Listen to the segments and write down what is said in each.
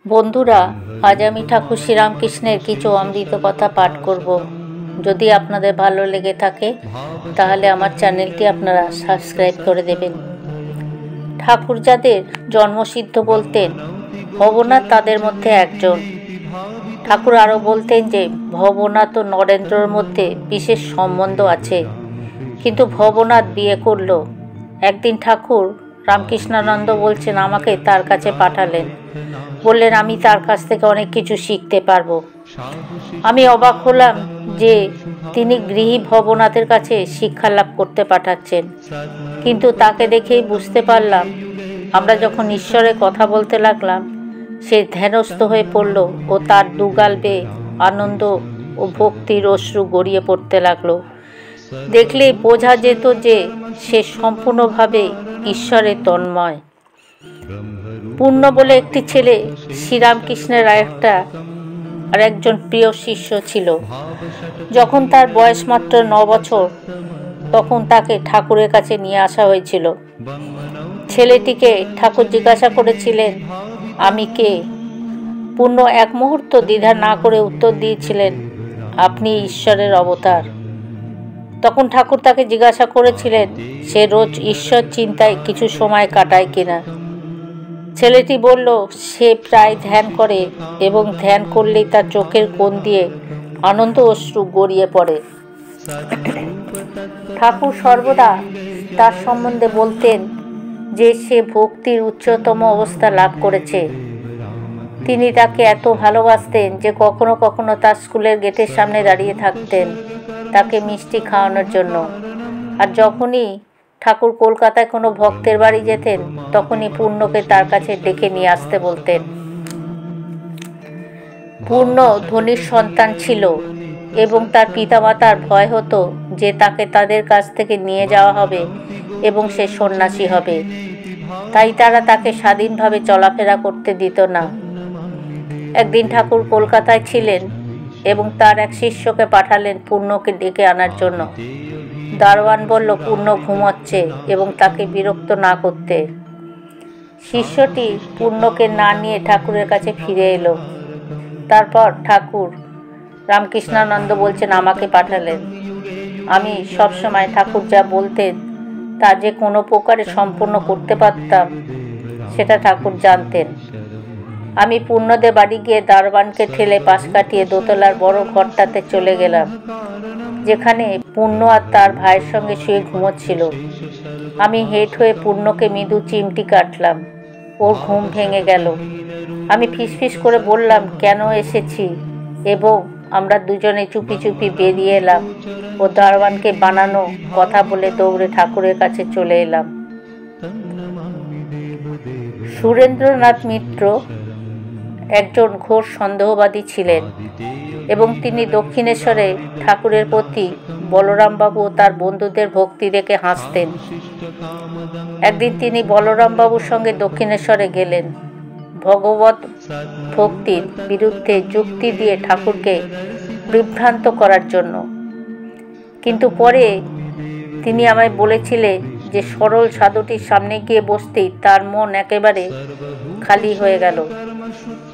বন্ধুরা, আজ আমি ঠাকুর শ্রীরামকৃষ্ণের কিছু অমৃত কথা পাঠ করব। যদি আপনাদের ভালো লেগে থাকে তাহলে আমার চ্যানেলটি আপনারা সাবস্ক্রাইব করে দেবেন। ঠাকুর যাদের জন্মসিদ্ধ বলতেন, ভবনাথ তাদের মধ্যে একজন। ঠাকুর আরও বলতেন যে ভবনাথ ও নরেন্দ্রর মধ্যে বিশেষ সম্বন্ধ আছে, কিন্তু ভবনাথ বিয়ে করল। একদিন ঠাকুর রামকৃষ্ণানন্দ বলছেন আমাকে তার কাছে পাঠালেন, বললেন আমি তার কাছ থেকে অনেক কিছু শিখতে পারবো। আমি অবাক হলাম যে তিনি গৃহী ভবনাথের কাছে শিক্ষা লাভ করতে পাঠাচ্ছেন, কিন্তু তাকে দেখেই বুঝতে পারলাম আমরা যখন ঈশ্বরের কথা বলতে লাগলাম সে ধ্যানস্থ হয়ে পড়ল ও তার দুগাল বেয়ে আনন্দ ও ভক্তির অশ্রু গড়িয়ে পড়তে লাগলো। দেখলেই বোঝা যেত যে সে সম্পূর্ণভাবে ঈশ্বরে তন্ময়। পূর্ণ বলে একটি ছেলে শ্রীরামকৃষ্ণের আর একজন প্রিয় শিষ্য ছিল। যখন তার বয়স মাত্র 9 বছর, তখন তাকে ঠাকুরের কাছে নিয়ে আসা হয়েছিল। ছেলেটিকে ঠাকুর জিজ্ঞাসা করেছিলেন আমি কে। পূর্ণ এক মুহূর্ত দ্বিধা না করে উত্তর দিয়েছিলেন আপনি ঈশ্বরের অবতার। তখন ঠাকুর তাকে জিজ্ঞাসা করেছিলেন সে রোজ ঈশ্বর চিন্তায় কিছু সময় কাটায় কিনা। ছেলেটি বলল সে প্রায় ধ্যান করে এবং ধ্যান করলেই তার চোখের কোণ দিয়ে আনন্দ অশ্রু গড়িয়ে পড়ে। ঠাকুর সর্বদা তার সম্বন্ধে বলতেন যে সে ভক্তির উচ্চতম অবস্থা লাভ করেছে। তিনি তাকে এত ভালোবাসতেন যে কখনো কখনো তার স্কুলের গেটের সামনে দাঁড়িয়ে থাকতেন তাকে মিষ্টি খাওয়ানোর জন্য। আর যখনই ঠাকুর কলকাতায় কোনো ভক্তের বাড়ি যেতেন তখনই পূর্ণকে তার কাছে ডেকে নিয়ে আসতে বলতেন। পূর্ণ ধনীর সন্তান ছিল এবং তার পিতামাতার ভয় হতো যে তাকে তাদের কাছ থেকে নিয়ে যাওয়া হবে এবং সে সন্ন্যাসী হবে, তাই তারা তাকে স্বাধীনভাবে চলাফেরা করতে দিত না। একদিন ঠাকুর কলকাতায় ছিলেন এবং তার এক শিষ্যকে পাঠালেন পূর্ণকে ডেকে আনার জন্য। দারোয়ান বলল পূর্ণ ঘুমোচ্ছে এবং তাকে বিরক্ত না করতে। শিষ্যটি পূর্ণকে না নিয়ে ঠাকুরের কাছে ফিরে এলো। তারপর ঠাকুর রামকৃষ্ণানন্দ বলছেন আমাকে পাঠালেন। আমি সবসময় ঠাকুর যা বলতেন তা যে কোনো প্রকারে সম্পূর্ণ করতে পারতাম সেটা ঠাকুর জানতেন। আমি পূর্ণদের বাড়ি গিয়ে দারোয়ানকে ঠেলে পাশ কাটিয়ে দোতলার বড় ঘরটাতে চলে গেলাম, যেখানে পূর্ণ আর তার ভাইয়ের সঙ্গে শুয়ে ঘুমোচ্ছিল। আমি হেঁট হয়ে পূর্ণকে মৃদু চিমটি কাটলাম। ওর ঘুম ভেঙে গেল। আমি ফিসফিস করে বললাম কেন এসেছি এবং আমরা দুজনে চুপি চুপি বেরিয়ে এলাম ও দারোয়ানকে বানানো কথা বলে দৌড়ে ঠাকুরের কাছে চলে এলাম। সুরেন্দ্রনাথ মিত্র একজন ঘোর সন্দেহবাদী ছিলেন এবং তিনি দক্ষিণেশ্বরে ঠাকুরের প্রতি বলরামবাবু ও তার বন্ধুদের ভক্তি দেখে হাসতেন। একদিন তিনি বলরামবাবুর সঙ্গে দক্ষিণেশ্বরে গেলেন ভগবত ভক্তির বিরুদ্ধে যুক্তি দিয়ে ঠাকুরকে বিভ্রান্ত করার জন্য। কিন্তু পরে তিনি আমায় বলেছিলেন যে সরল সাধুটির সামনে গিয়ে বসতেই তার মন একেবারে খালি হয়ে গেল।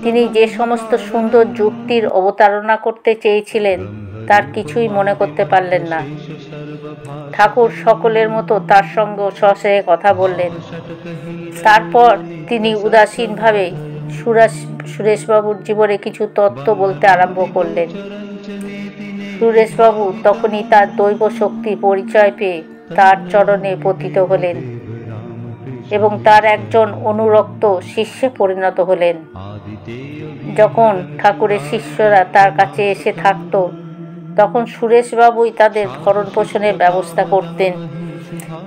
তিনি যে সমস্ত সুন্দর যুক্তির অবতারণা করতে চেয়েছিলেন তার কিছুই মনে করতে পারলেন না। ঠাকুর সকলের মতো তার সঙ্গে সস্নেহে কথা বললেন। তারপর তিনি উদাসীনভাবে সুরেশবাবুর জীবনে কিছু তত্ত্ব বলতে আরম্ভ করলেন। সুরেশবাবু তখনই তার দৈব শক্তির পরিচয় পেয়ে তার চরণে পতিত হলেন এবং তার একজন অনুরক্ত শিষ্যে পরিণত হলেন। যখন ঠাকুরের শিষ্যরা তার কাছে এসে থাকত তখন সুরেশবাবুই তাদের ভরণ পোষণের ব্যবস্থা করতেন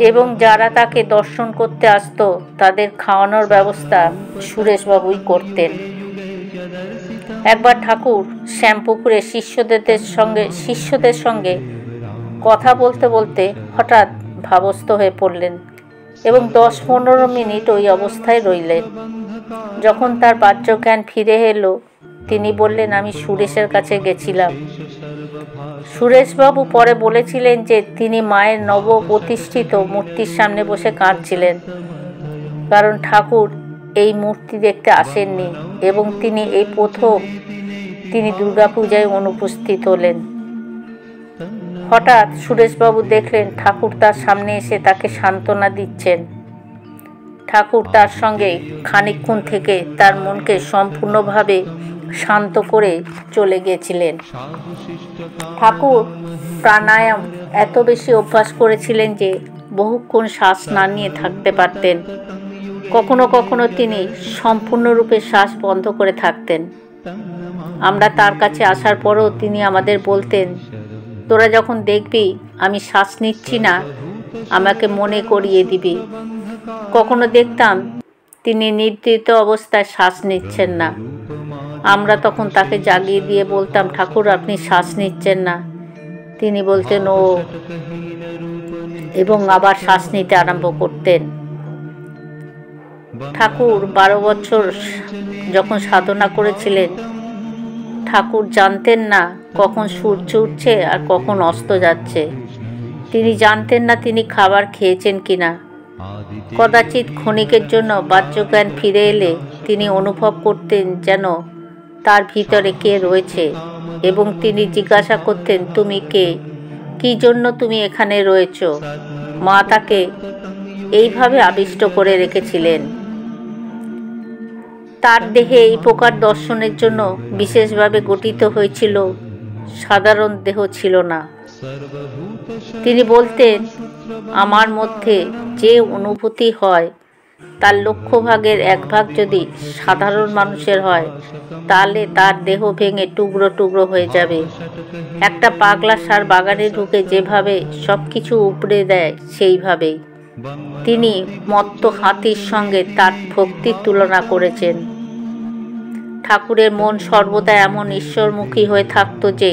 এবং যারা তাকে দর্শন করতে আসতো তাদের খাওয়ানোর ব্যবস্থা সুরেশবাবুই করতেন। একবার ঠাকুর শ্যামপুকুরে শিষ্যদের সঙ্গে কথা বলতে বলতে হঠাৎ ভাবস্থ হয়ে পড়লেন এবং 10-15 মিনিট ওই অবস্থায় রইলেন। যখন তার বাহ্যজ্ঞান ফিরে এলো তিনি বললেন আমি সুরেশের কাছে গেছিলাম। সুরেশবাবু পরে বলেছিলেন যে তিনি মায়ের নব প্রতিষ্ঠিত মূর্তির সামনে বসে কাঁদছিলেন, কারণ ঠাকুর এই মূর্তি দেখতে আসেননি এবং তিনি এই প্রথম তিনি দুর্গাপূজায় অনুপস্থিত হলেন। হঠাৎ সুরেশবাবু দেখলেন ঠাকুর তার সামনে এসে তাকে সান্ত্বনা দিচ্ছেন। ঠাকুর তার সঙ্গে খানিকক্ষণ থেকে তার মনকে সম্পূর্ণভাবে শান্ত করে চলে গিয়েছিলেন। ঠাকুর প্রাণায়াম এত বেশি অভ্যাস করেছিলেন যে বহুক্ষণ শ্বাস না নিয়ে থাকতে পারতেন। কখনো কখনো তিনি সম্পূর্ণরূপে শ্বাস বন্ধ করে থাকতেন। আমরা তার কাছে আসার পরও তিনি আমাদের বলতেন, তোরা যখন দেখবি আমি শ্বাস নিচ্ছি না, আমাকে মনে করিয়ে দিবি। কখনো দেখতাম তিনি নিদ্রিত অবস্থায় শ্বাস নিচ্ছেন না। আমরা তখন তাকে জাগিয়ে দিয়ে বলতাম, ঠাকুর আপনি শ্বাস নিচ্ছেন না। তিনি বলতেন ও, এবং আবার শ্বাস নিতে আরম্ভ করতেন। ঠাকুর 12 বছর যখন সাধনা করেছিলেন, ঠাকুর জানতেন না কখন সূর্য উঠছে আর কখন অস্ত যাচ্ছে। তিনি জানতেন না তিনি খাবার খেয়েছেন কিনা। কদাচিৎ ক্ষণিকের জন্য বাহ্যজ্ঞান ফিরে এলে তিনি অনুভব করতেন যেন তার ভিতরে কে রয়েছে এবং তিনি জিজ্ঞাসা করতেন, তুমি কে, কি জন্য তুমি এখানে রয়েছ? মা তাকে এইভাবে আবিষ্ট করে রেখেছিলেন। তার দেহে এই প্রকার দর্শনের জন্য বিশেষভাবে গঠিত হয়েছিল, সাধারণ দেহ ছিল না। তিনি বলতেন, আমার মধ্যে যে অনুভূতি হয় তার 100 ভাগের 1 ভাগ যদি সাধারণ মানুষের হয়, তাহলে তার দেহ ভেঙে টুকরো টুকরো হয়ে যাবে। একটা পাগলা ষাঁড় বাগানে ঢুকে যেভাবে সব কিছু উপড়ে দেয়, সেইভাবেই তিনি মত্ত হাতির সঙ্গে তার ভক্তির তুলনা করেছেন। ঠাকুরের মন সর্বদা এমন ঈশ্বরমুখী হয়ে থাকতো যে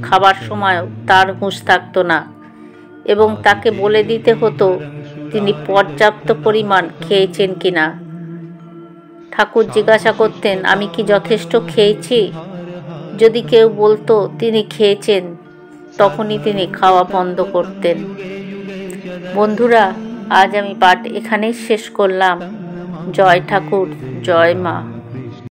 খাবার সময়ও তার হুঁশ থাকতো না এবং তাকে বলে দিতে হতো তিনি পর্যাপ্ত পরিমাণ খেয়েছেন কিনা। ঠাকুর জিজ্ঞাসা করতেন, আমি কি যথেষ্ট খেয়েছি? যদি কেউ বলতো তিনি খেয়েছেন, তখনই তিনি খাওয়া বন্ধ করতেন। বন্ধুরা, আজ আমি পাঠ এখানেই শেষ করলাম। জয় ঠাকুর, জয় মা।